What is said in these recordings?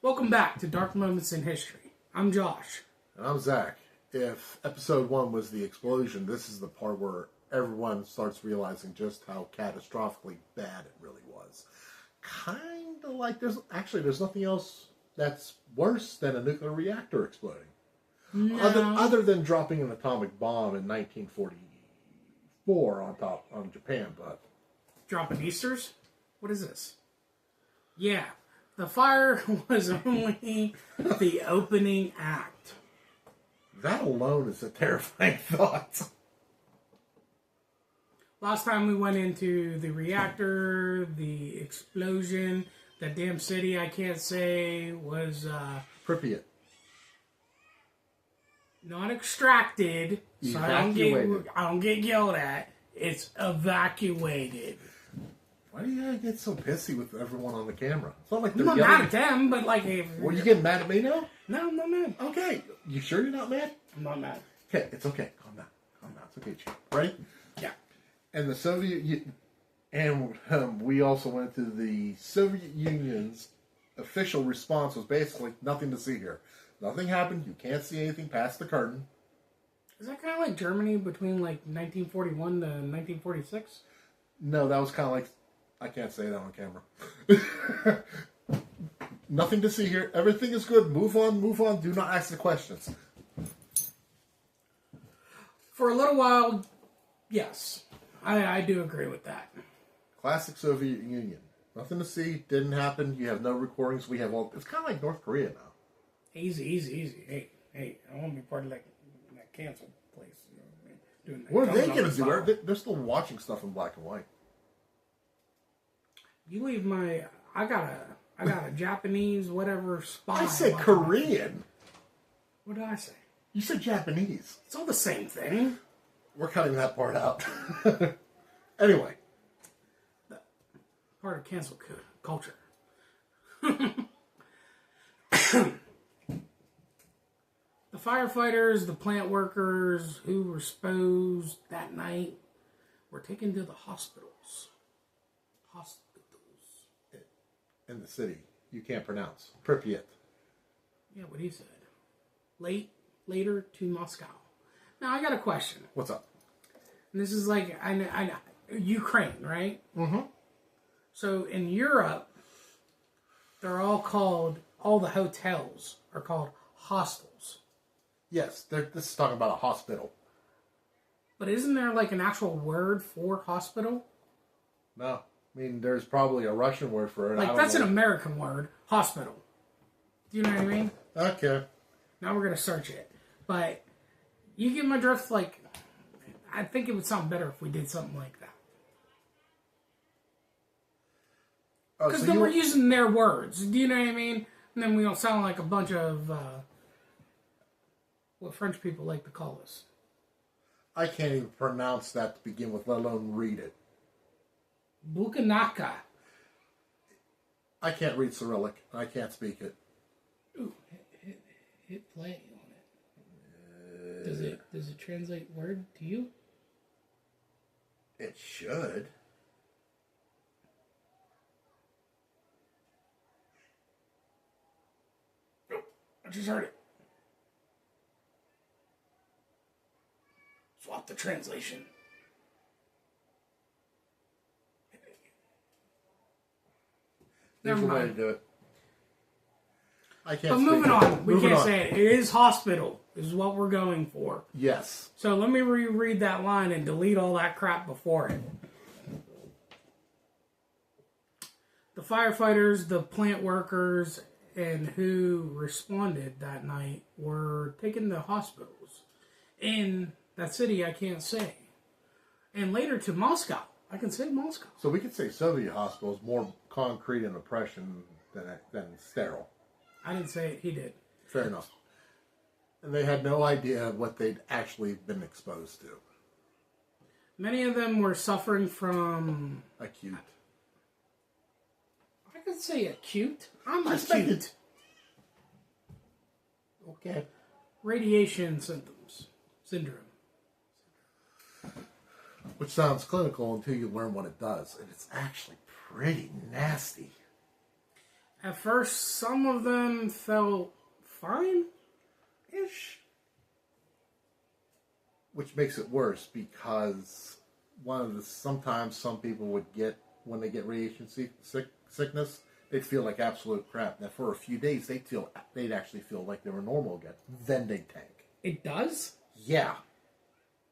Welcome back to Dark Moments in History. I'm Josh. And I'm Zach. If episode 1 was the explosion, this is the part where everyone starts realizing just how catastrophically bad it really was. Kind of like there's nothing else that's worse than a nuclear reactor exploding. No. Other than dropping an atomic bomb in 1944 on Japan, but Dropping Easters? What is this? Yeah, the fire was only the opening act. that alone is a terrifying thought. Last time we went into the reactor, the explosion, that damn city I can't say was Pripyat. not extracted, so I don't get yelled at. It's evacuated. Why do you gotta get so pissy with everyone on the camera? It's not like I'm they're not yelling. mad at them, but like... Well, you getting mad at me now? No, I'm not mad. Okay. You sure you're not mad? I'm not mad. Okay, it's okay. Calm down. It's okay, Chief. Ready? Yeah. And the we also went to the Soviet Union's official response was basically nothing to see here. Nothing happened. You can't see anything past the curtain. Is that kind of like Germany between like 1941 to 1946? No, that was kind of like, I can't say that on camera. Nothing to see here. Everything is good. Move on. Do not ask the questions. For a little while, yes. I do agree with that. Classic Soviet Union. Nothing to see. Didn't happen. You have no recordings. We have all. It's kind of like North Korea now. Easy. Hey, I want to be part of that canceled place. Doing that. What are they going to do? They're still watching stuff in black and white. You leave my... I got a Japanese whatever spy. I said Korean. What did I say? You said Japanese. It's all the same thing. We're cutting that part out. Anyway. Part of cancel culture. The firefighters, the plant workers who were exposed that night were taken to the hospitals. In the city. You can't pronounce. Pripyat. Yeah, what he said. Later to Moscow. Now, I got a question. What's up? And this is like, I know, Ukraine, right? Mm-hmm. So in Europe, they're all the hotels are called hostels. Yes, this is talking about a hospital. But isn't there like an actual word for hospital? No. I mean, there's probably a Russian word for it. Like, that's an American word. Hospital. Do you know what I mean? Okay. Now we're going to search it. But you get my drift, like, I think it would sound better if we did something like that. Because then we're using their words. Do you know what I mean? And then we don't sound like a bunch of what French people like to call us. I can't even pronounce that to begin with, let alone read it. Bukanaka. I can't read Cyrillic. I can't speak it. Ooh, hit play on it. Does it translate word to you? It should. Oh, I just heard it. Swap the translation. There's Never a way mind. to do it. I can't. But speak moving it. on, we Moving can't on. say it. It is hospital. Is what we're going for. Yes. So let me reread that line and delete all that crap before it. The firefighters, the plant workers, and who responded that night were taken to hospitals in that city I can't say. And later to Moscow. I can say Moscow. So we could say Soviet hospitals more concrete and oppression than sterile. I didn't say it. He did. Fair enough. And they had no idea what they'd actually been exposed to. Many of them were suffering from... Acute. I could say acute. I'm Suspected. acute. Okay. Radiation syndrome. Which sounds clinical until you learn what it does. And it's actually pretty nasty. At first, some of them felt fine-ish. Which makes it worse because sometimes some people would get, when they get radiation sickness, they'd feel like absolute crap. Now, for a few days, they'd actually feel like they were normal again. Then they'd tank. It does? Yeah.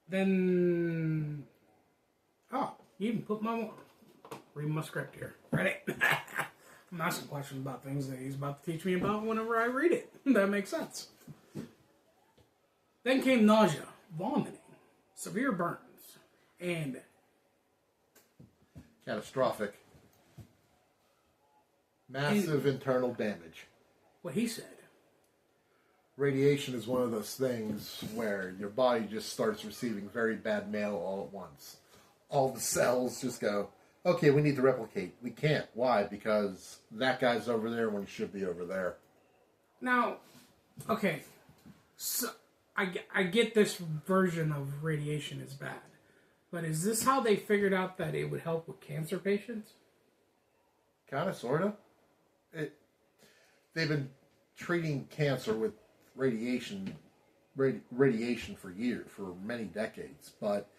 Then... Oh, you even put read my script here. Ready? I'm asking questions about things that he's about to teach me about whenever I read it. That makes sense. Then came nausea, vomiting, severe burns, and... catastrophic. Massive internal damage. What he said. Radiation is one of those things where your body just starts receiving very bad mail all at once. All the cells just go, okay, we need to replicate. We can't. Why? Because that guy's over there when he should be over there. Now, okay, so I get this version of radiation is bad, but is this how they figured out that it would help with cancer patients? Kind of, sort of. They've been treating cancer with radiation for many decades, but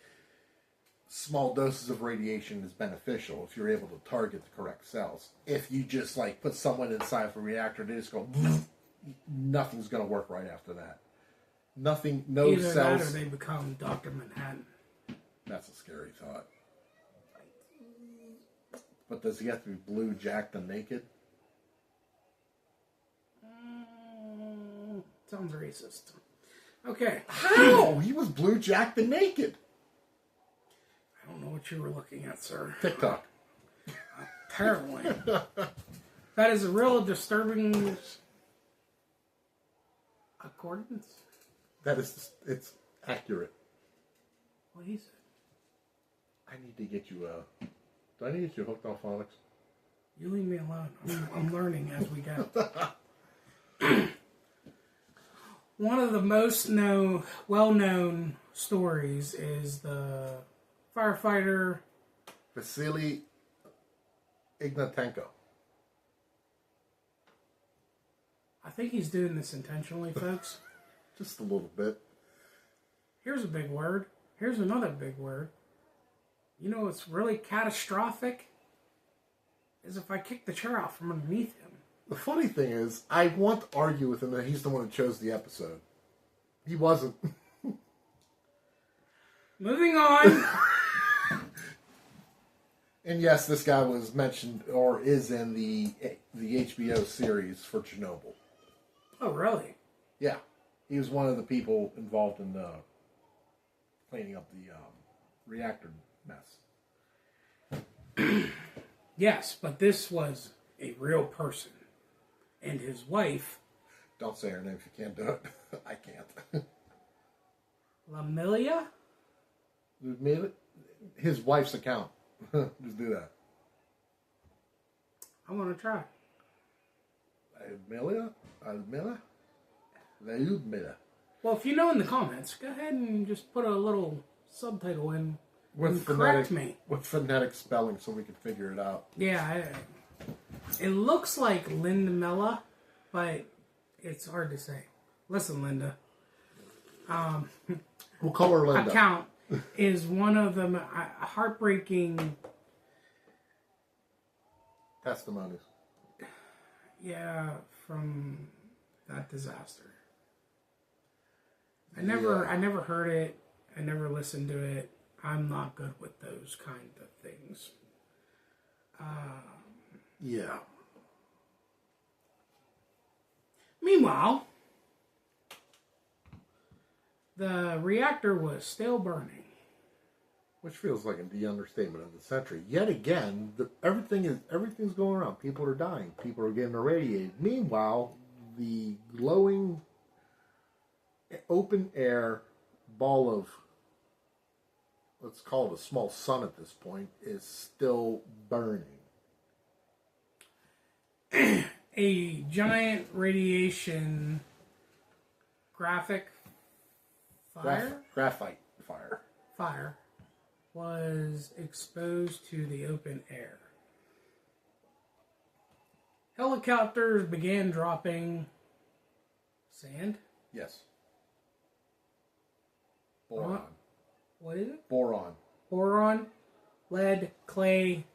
small doses of radiation is beneficial if you're able to target the correct cells. If you just like put someone inside of a reactor, they just go, nothing's going to work right after that. Nothing, no Either cells. that or they become Dr. Manhattan. That's a scary thought. But does he have to be blue, jacked, and naked? Sounds racist. Okay. How? He was blue, jacked, and naked. I don't know what you were looking at, sir. TikTok. Apparently. That is a real disturbing accordance. It's accurate. What he said. I need to get you do I need to get you hooked on phonics? You leave me alone. I'm learning as we go. One of the most well-known stories is the firefighter Vasily Ignatenko. I think he's doing this intentionally, folks. Just a little bit. Here's a big word. Here's another big word. You know what's really catastrophic? Is if I kick the chair out from underneath him. The funny thing is, I want to argue with him that he's the one who chose the episode. He wasn't. Moving on. And yes, this guy was mentioned or is in the HBO series for Chernobyl. Oh, really? Yeah. He was one of the people involved in cleaning up the reactor mess. Yes, but this was a real person. And his wife... Don't say her name if you can't do it. I can't. Lamilia? His wife's account. Just do that. I'm going to try. Lyudmila? Well, if you know in the comments, go ahead and just put a little subtitle in and correct me. With phonetic spelling so we can figure it out. Yeah, it looks like Linda Mella, but it's hard to say. Listen, Linda. We'll call her Linda. Account is one of the heartbreaking... testimonies. Yeah, from that disaster. I never heard it. I never listened to it. I'm not good with those kind of things. Yeah. Meanwhile, the reactor was still burning. Which feels like the understatement of the century. Yet again, everything's going around. People are dying. People are getting irradiated. Meanwhile, the glowing open air ball of, let's call it a small sun at this point, is still burning. A giant radiation graphite fire was exposed to the open air. Helicopters began dropping sand. Yes. Boron. What is it? Boron. Boron, lead, clay.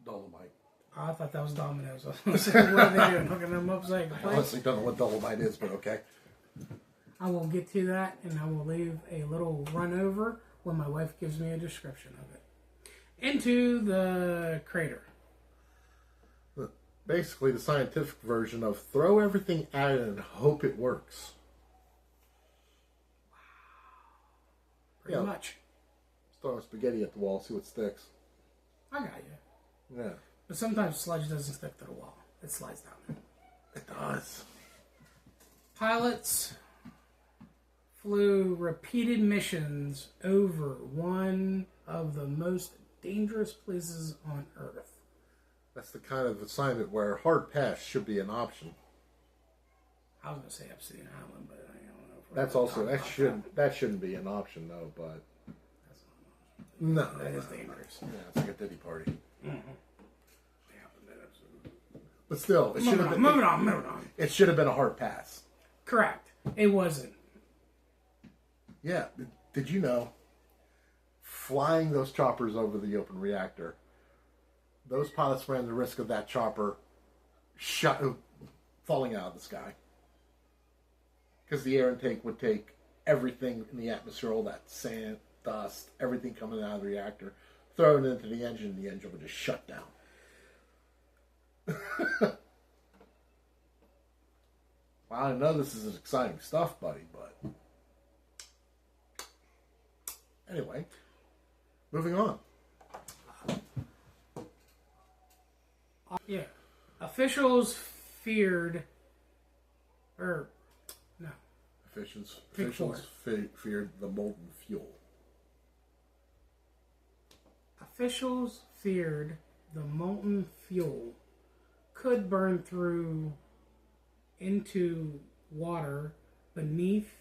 Dolomite. Oh, I thought that was dominoes. I was like, what are they doing? Hooking them up so I can I play? honestly don't know what dolomite is, but okay. I will get to that, and I will leave a little run over when my wife gives me a description of it. Into the crater. Basically, the scientific version of throw everything at it and hope it works. Pretty much. Throw spaghetti at the wall, see what sticks. I got you. Yeah. But sometimes sludge doesn't stick to the wall. It slides down. It does. Pilots flew repeated missions over one of the most dangerous places on Earth. That's the kind of assignment where hard pass should be an option. I was going to say Obsidian Island, but I don't know. That's also that shouldn't be an option though. But That's not an option. no, That is dangerous. Yeah, it's like a ditty party. Mm-hmm. But still, it should have been. Moving on. It should have been a hard pass. Correct. It wasn't. Yeah. Did you know? Flying those choppers over the open reactor, those pilots ran the risk of that chopper falling out of the sky. Because the air intake would take everything in the atmosphere, all that sand, dust, everything coming out of the reactor, throw it into the engine, and the engine would just shut down. Well, I know this is exciting stuff, buddy, but anyway, moving on. Yeah. Officials feared, or no. Officials feared the molten fuel. Officials feared the molten fuel could burn through into water beneath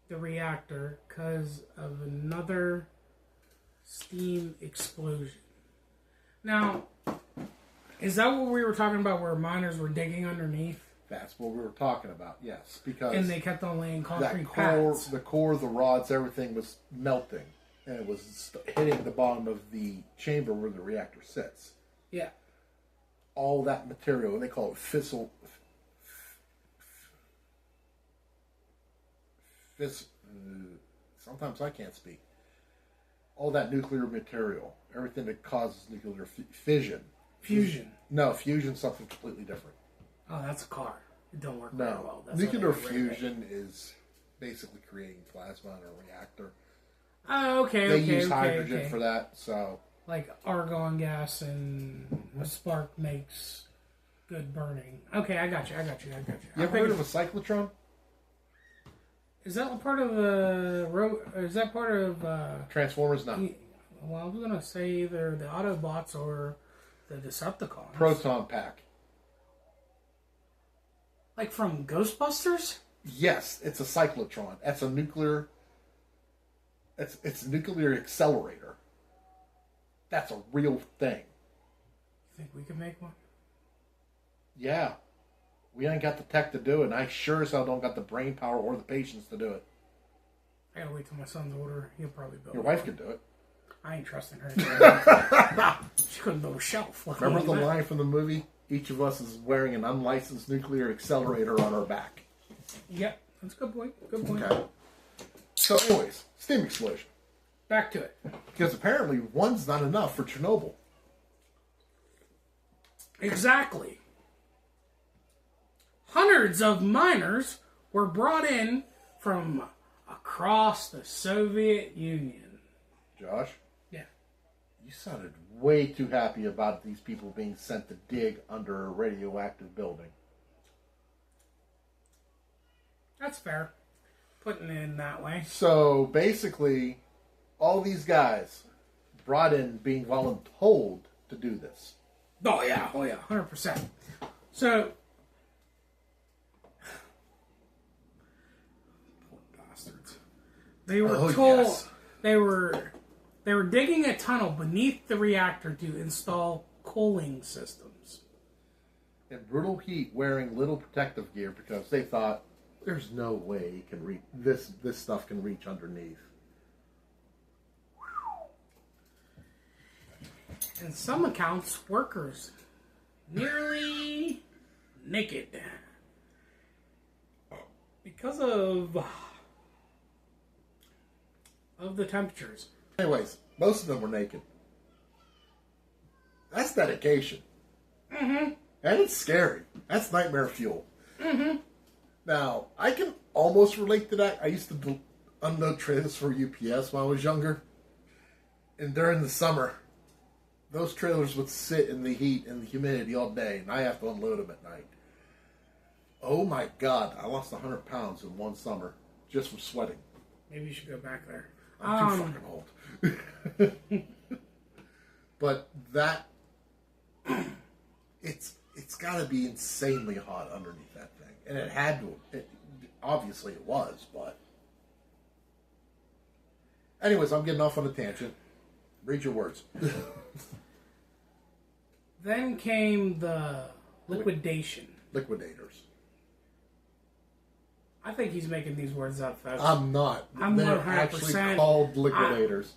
the reactor because of another steam explosion. Now, is that what we were talking about where miners were digging underneath? That's what we were talking about, yes. Because And they kept on laying concrete the core, the rods, everything was melting. And it was hitting the bottom of the chamber where the reactor sits. Yeah. All that material, they call it fissile. Sometimes I can't speak. All that nuclear material, everything that causes nuclear fission. Fusion. No, fusion's something completely different. Oh, that's a car. It don't work very well. That's Nuclear fusion is basically creating plasma in a reactor. Oh, okay. They use hydrogen for that, so. Like argon gas and a spark makes good burning. Okay, I got you. You ever heard of a cyclotron? Is that part of the is that part of Transformers? No. Well, I was gonna say either the Autobots or the Decepticons. Proton pack. Like from Ghostbusters? Yes, it's a cyclotron. That's a nuclear. It's a nuclear accelerator. That's a real thing. You think we can make one? Yeah. We ain't got the tech to do it, and I sure as hell don't got the brain power or the patience to do it. I gotta wait till my son's older. He'll probably build Your it. wife could do it. I ain't trusting her. She couldn't build a shelf. Remember the line from the movie? Each of us is wearing an unlicensed nuclear accelerator on our back. Yep, that's a good point. Good point. Okay. So anyways, steam explosion. Back to it. Because apparently one's not enough for Chernobyl. Exactly. Hundreds of miners were brought in from across the Soviet Union. Josh? Yeah. You sounded way too happy about these people being sent to dig under a radioactive building. That's fair. Putting it in that way. So basically, all these guys brought in being voluntold to do this. Oh yeah, 100%. So, poor bastards. They were told they were digging a tunnel beneath the reactor to install cooling systems. in brutal heat wearing little protective gear because they thought there's no way it can reach this stuff can reach underneath. In some accounts, workers nearly naked because of the temperatures. Anyways, most of them were naked. That's dedication. Mm-hmm. And it's scary. That's nightmare fuel. Mm-hmm. Now, I can almost relate to that. I used to unload trailers for UPS when I was younger. And during the summer, those trailers would sit in the heat and the humidity all day, and I have to unload them at night. Oh my God, I lost 100 pounds in one summer just from sweating. Maybe you should go back there. I'm too fucking old. But that, it's got to be insanely hot underneath that thing. And it had to, obviously it was, but. Anyways, I'm getting off on a tangent. Read your words. Then came the liquidation. Liquidators. I think he's making these words up, folks. I'm not. I'm They're 100%. actually called liquidators.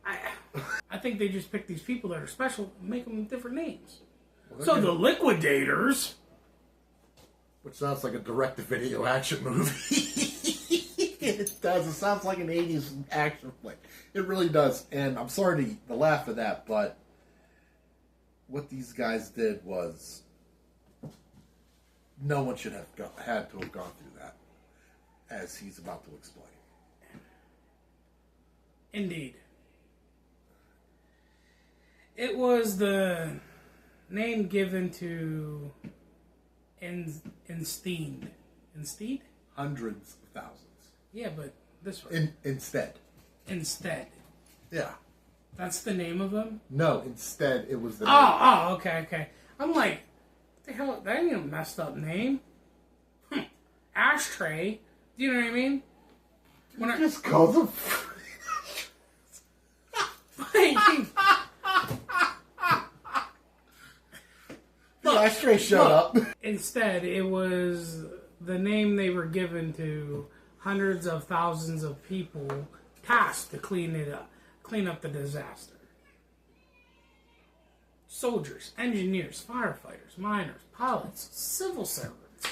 I think they just pick these people that are special and make them different names. Well, So the liquidators... Which sounds like a direct-to-video action movie. It does. It sounds like an 80s action flick. It really does. And I'm sorry to laugh at that, but what these guys did was no one should have had to have gone through that, as he's about to explain. Indeed. It was the name given to Instead? Hundreds of thousands. Yeah, but this one. Instead. Instead. Yeah. That's the name of them? No, instead it was the name. Oh, okay. I'm like, what the hell? That ain't a messed up name. Ashtray. Do you know what I mean? When I just called them. The ashtray showed up. Instead, it was the name they were given to hundreds of thousands of people tasked to clean up the disaster. Soldiers, engineers, firefighters, miners, pilots, civil servants.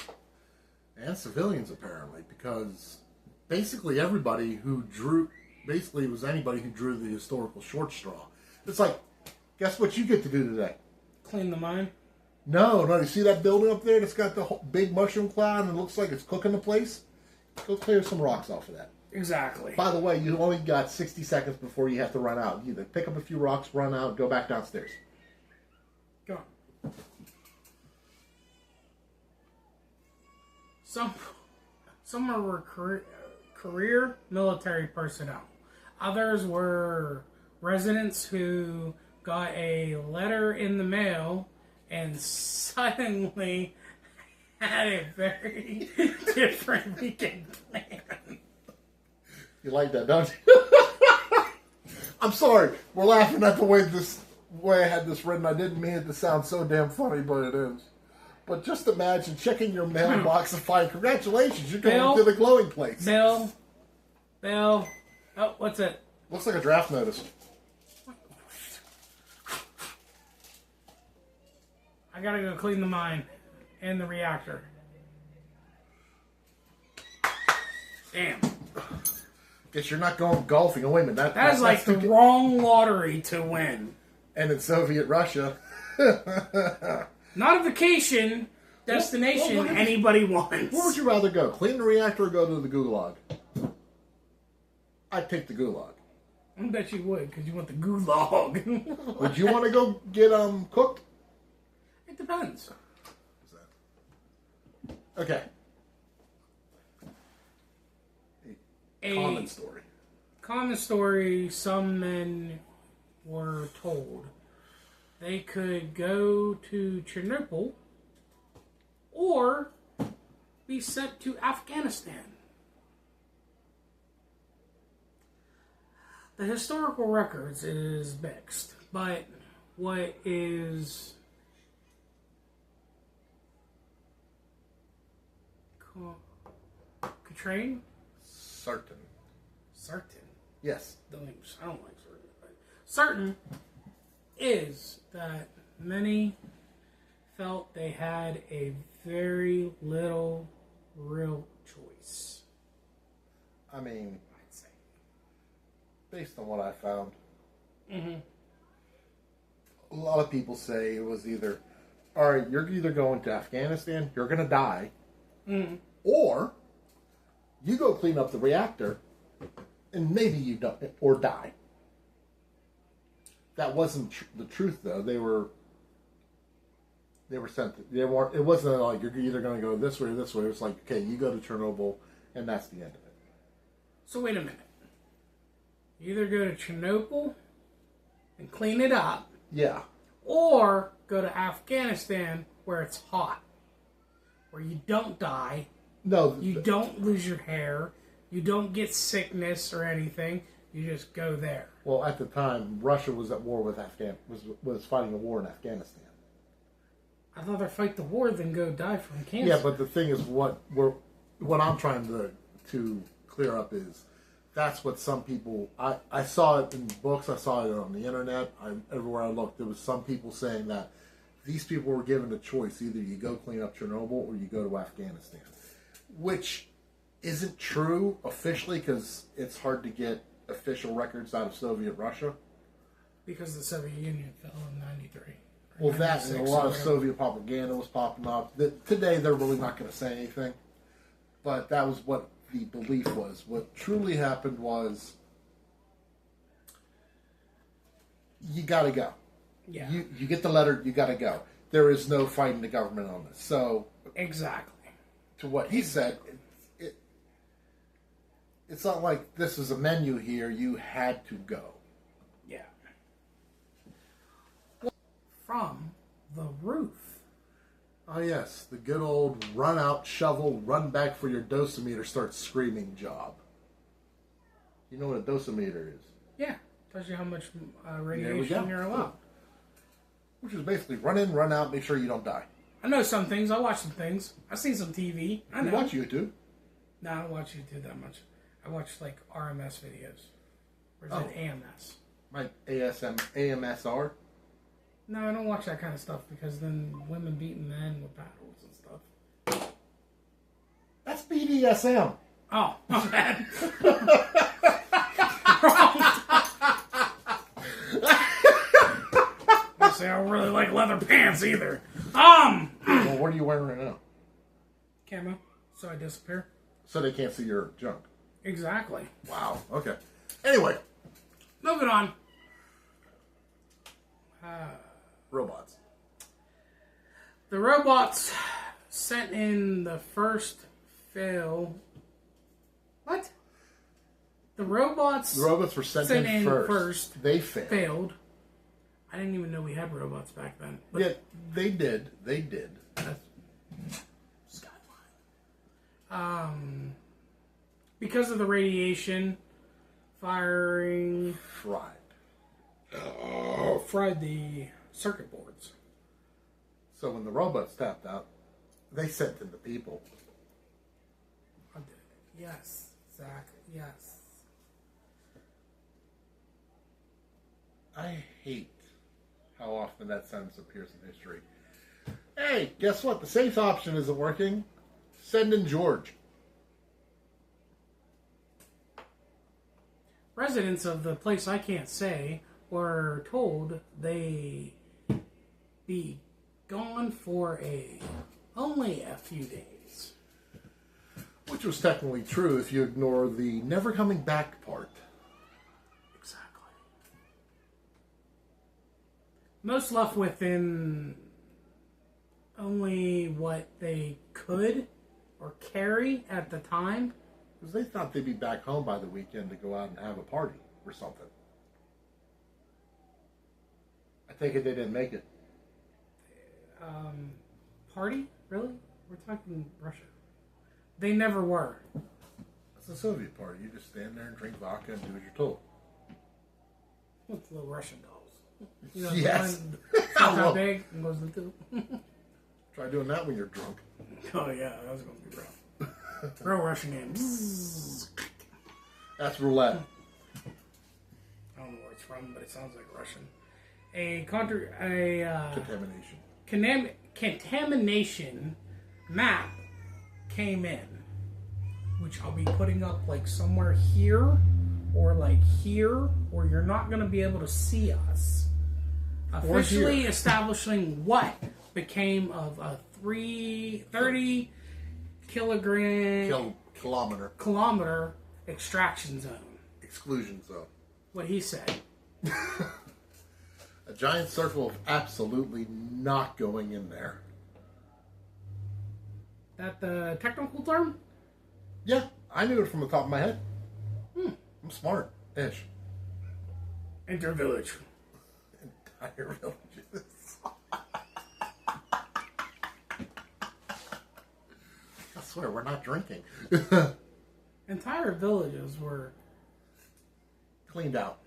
And civilians, apparently, because basically everybody who drew, basically it was anybody who drew the historical short straw. It's like, guess what you get to do today? Clean the mine? No, you see that building up there that's got the whole big mushroom cloud and it looks like it's cooking the place? Go clear some rocks off of that. Exactly. By the way, you only got 60 seconds before you have to run out. You either pick up a few rocks, run out, go back downstairs. Go on. Some were career military personnel. Others were residents who got a letter in the mail and suddenly had a very different weekend plan. You like that, don't you? I'm sorry. We're laughing at the way I had this written. I didn't mean it to sound so damn funny, but it is. But just imagine checking your mailbox and finding, congratulations, you're going to the glowing place. Bill. Oh, what's it? Looks like a draft notice. I gotta go clean the mine and the reactor. Damn. Guess you're not going golfing. Oh, wait a minute. That is like the wrong lottery to win. And in Soviet Russia. Not a vacation destination well, anybody wants. Where would you rather go? Clean the reactor or go to the gulag? I'd take the gulag. I bet you would, because you want the gulag. Would you want to go get cooked? It depends. Okay. Common story. Common story, some men were told they could go to Chernobyl or be sent to Afghanistan. The historical records is mixed, but what is Katrine? Certain. Certain. Yes. Don't even sound like certain. But certain is that many felt they had a very little real choice. I mean, I'd say. based on what I found, Mm-hmm. a lot of people say it was either, all right, you're either going to Afghanistan, you're going to die, or you go clean up the reactor, and maybe you don't, or die. That wasn't the truth, though. They were sent. They weren't. It wasn't like you're either going to go this way or this way. It was like, okay, you go to Chernobyl, and that's the end of it. So wait a minute. You either go to Chernobyl and clean it up, Yeah. or go to Afghanistan where it's hot, where you don't die, No. you don't lose your hair, you don't get sickness or anything. You just go there. Well, at the time, Russia was at war with was fighting a war in Afghanistan. I'd rather fight the war than go die from cancer. Yeah, but the thing is, what I'm trying to clear up is that's what some people. I saw it in books. I saw it on the internet. Everywhere I looked, there was some people saying that these people were given a choice: either you go clean up Chernobyl or you go to Afghanistan, which isn't true officially because it's hard to get official records out of Soviet Russia. Because the Soviet Union fell in '93. Well, that and a lot of Soviet propaganda was popping up. Today, they're really not going to say anything. But that was what the belief was. What truly happened was you got to go. Yeah. You get the letter, you got to go. There is no fighting the government on this. So, Exactly. to what he said, it's not like this is a menu here. You had to go. Yeah. From the roof. Oh, yes. The good old run out, shovel, run back for your dosimeter, start screaming job. You know what a dosimeter is? Yeah. Tells you how much radiation you're allowed. Which is basically run in, run out, make sure you don't die. I know some things. I watch some things. I've seen some TV. I know. You watch YouTube? No, I don't watch YouTube that much. I watch like RMS videos. Or is it AMS? Like AMSR? No, I don't watch that kind of stuff because then women beating men with paddles and stuff. That's BDSM. Oh, my bad. I say I don't really like leather pants either. Well, what are you wearing right now? Camo, so I disappear. So they can't see your junk. Exactly. Wow. Okay. Anyway, Moving on. robots. The robots sent in the first fail. What? The robots The robots were sent in first. They failed. failed. I didn't even know we had robots back then. But Yeah, they did. They did. because of the radiation, firing fried the circuit boards. So when the robots tapped out, they sent in the people. Yes, Zach. Yes. I hate how often that sentence appears in history. Hey, guess what? The safe option isn't working. Send in George. Residents of the place I can't say were told they be gone for only a few days. Which was technically true if you ignore the never coming back part. Exactly. Most left within only what they could or carry at the time. Because they thought they'd be back home by the weekend to go out and have a party or something. I take it they didn't make it. Party? Really? We're talking Russia. They never were. It's a Soviet party. You just stand there and drink vodka and do what you're told. With little Russian dolls. You know, Yes. How big and goes into. Try doing that when you're drunk. Oh yeah, that was gonna be rough. Real Russian game. Bzzz. That's roulette. I don't know where it's from, but it sounds like Russian. A contamination map came in, which I'll be putting up like somewhere here or like here, where you're not going to be able to see us. Officially establishing what became of a 30 kilometer extraction zone. Exclusion zone. What he said. A giant circle of absolutely not going in there. That the technical term? Yeah, I knew it from the top of my head. I'm smart-ish. Enter village. Entire villages. I swear, we're not drinking. Entire villages were cleaned out.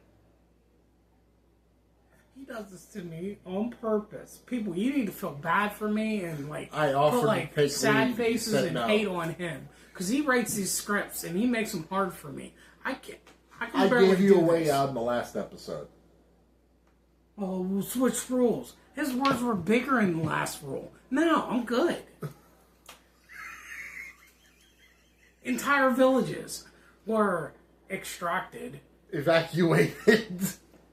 He does this to me on purpose. People, you need to feel bad for me and I offered put like to take sad leave. faces and no. hate on him because he writes these scripts and he makes them hard for me. I can I barely gave you do a way this. out in the last episode. Oh, we'll switch rules. His words were bigger in the last rule. No, I'm good. Entire villages were extracted. Evacuated.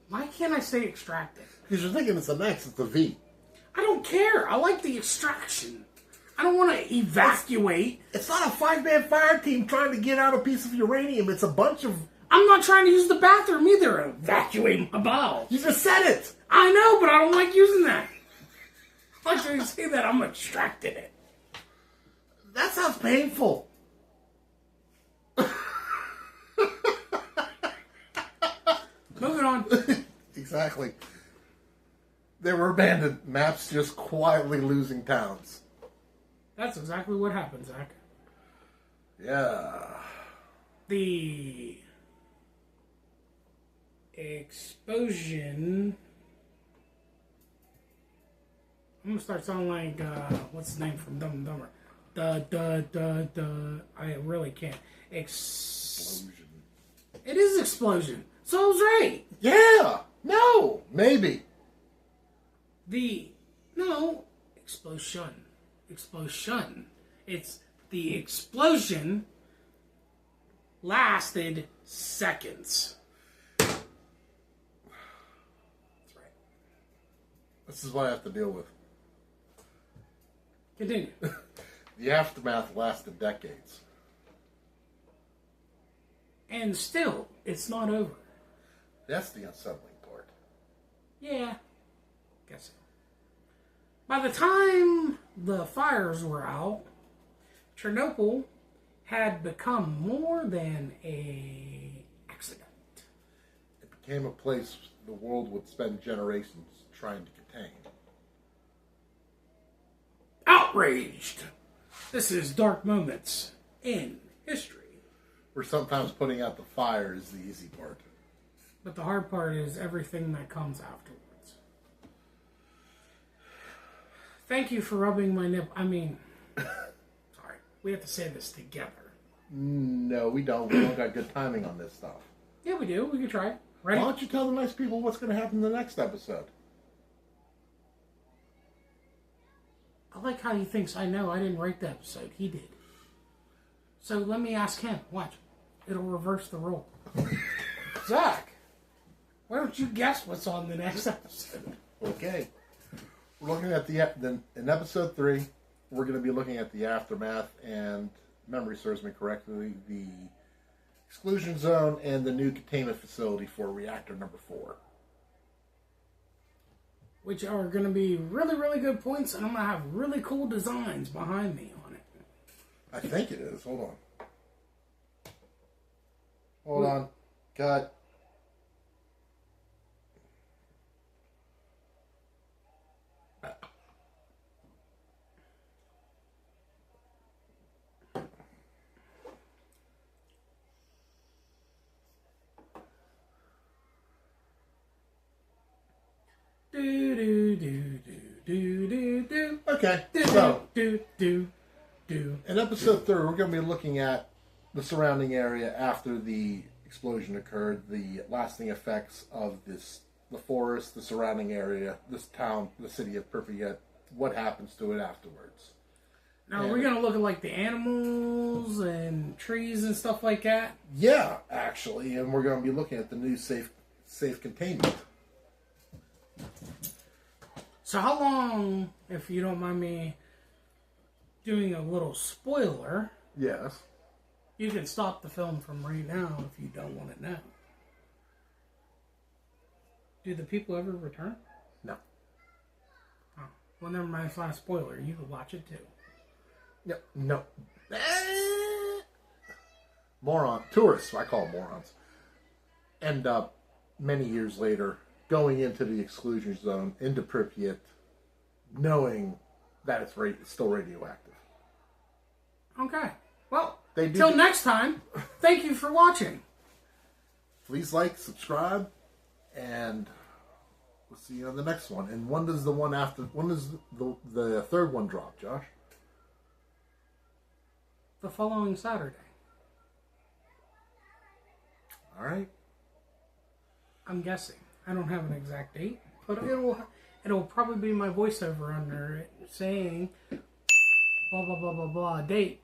Why can't I say extracted? Because you're thinking it's an X, it's a V. I don't care. I like the extraction. I don't want to evacuate. It's not a 5-man fire team trying to get out a piece of uranium. It's a bunch of... I'm not trying to use the bathroom either. Evacuate my bowels. You just said it. I know, but I don't like using that. Like you say that, I'm extracting it. That sounds painful. Moving on. Exactly. They were abandoned. Maps just quietly losing towns. That's exactly what happened, Zach. Yeah. The explosion. I'm gonna start sounding like what's his name from Dumb and Dumber. I really can't. Explosion. It is explosion. So I was right. Yeah. No. Maybe. Explosion. Explosion. It's the explosion lasted seconds. That's right. This is what I have to deal with. Continue. The aftermath lasted decades. And still, it's not over. That's the unsettling part. Yeah. Guess so. By the time the fires were out, Chernobyl had become more than an accident. It became a place the world would spend generations trying to contain. Outraged! This is Dark Moments in History. Where sometimes putting out the fire is the easy part. But the hard part is everything that comes afterwards. Thank you for rubbing my nip. Sorry. We have to say this together. No, we don't. We don't got good timing on this stuff. Yeah, we do. We can try. Ready? Why don't you tell the nice people what's going to happen in the next episode? I like how he thinks I know. I didn't write the episode. He did. So let me ask him. Watch. It'll reverse the role. Zach, why don't you guess what's on the next episode? Okay. We're looking at in episode 3, we're going to be looking at the aftermath and, memory serves me correctly, the exclusion zone and the new containment facility for reactor number 4. Which are going to be really, really good points, and I'm going to have really cool designs behind me on it. I think it is. Hold on. Hold on. Cut. Do do do do do do do. Okay. Do So do do do. In episode 3, we're going to be looking at the surrounding area after the explosion occurred, the lasting effects of the forest, the surrounding area, this town, the city of Pripyat, what happens to it afterwards. Now, we're going to look at like the animals and trees and stuff like that. Yeah, actually, and we're going to be looking at the new safe containment. So how long, if you don't mind me doing a little spoiler, Yes. you can stop the film from right now if you don't want it now. Do the people ever return? No. Oh, well, never mind. It's not a spoiler. You can watch it too. No. Tourists, I call them morons, end up many years later going into the exclusion zone, into Pripyat, knowing that it's still radioactive. Okay. Well, They do till next time, thank you for watching. Please like, subscribe, and we'll see you on the next one. And when does the third one drop, Josh? The following Saturday. All right. I'm guessing. I don't have an exact date, but it'll probably be my voiceover under it saying blah blah blah blah blah date.